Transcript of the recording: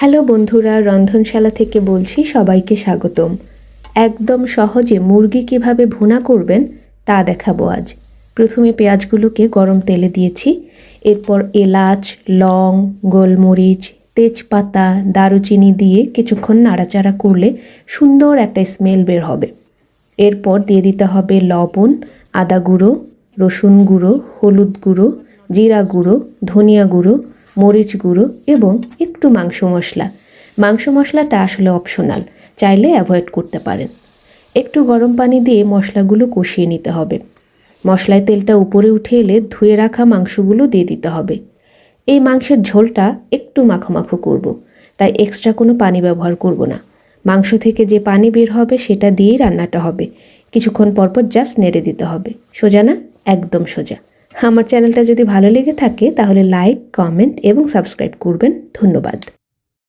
Hello বন্ধুরা, রন্ধনশালা থেকে বলছি, সবাইকে স্বাগতম। একদম সহজে মুরগি কিভাবে ভুনা করবেন তা দেখাবো আজ। প্রথমে পেঁয়াজগুলোকে গরম তেলে দিয়েছি। এরপর এলাচ, লং, গোলমরিচ, তেজপাতা, দারুচিনি দিয়ে কিছুক্ষণ নাড়াচাড়া করলে সুন্দর একটা স্মেল বের হবে। এরপর দিয়ে দিতে হবে লবণ, আদা গুঁড়ো, রসুন গুঁড়ো, হলুদ গুঁড়ো, জিরা গুঁড়ো, ধনিয়া গুঁড়ো, মরিচ গুঁড়ো এবং একটু মাংস মশলা। মাংস মশলাটা আসলে অপশনাল, চাইলে অ্যাভয়েড করতে পারেন। একটু গরম পানি দিয়ে মশলাগুলো কষিয়ে নিতে হবে। মশলায় তেলটা উপরে উঠে এলে ধুয়ে রাখা মাংসগুলো দিয়ে দিতে হবে। এই মাংসের ঝোলটা একটু মাখো মাখো করব, তাই এক্সট্রা কোনো পানি ব্যবহার করব না। মাংস থেকে যে পানি বের হবে সেটা দিয়েই রান্নাটা হবে। কিছুক্ষণ পরপর জাস্ট নেড়ে দিতে হবে। সোজা না? একদম সোজা। আমার চ্যানেলটা যদি ভালো লেগে থাকে তাহলে লাইক, কমেন্ট এবং সাবস্ক্রাইব করবেন। ধন্যবাদ।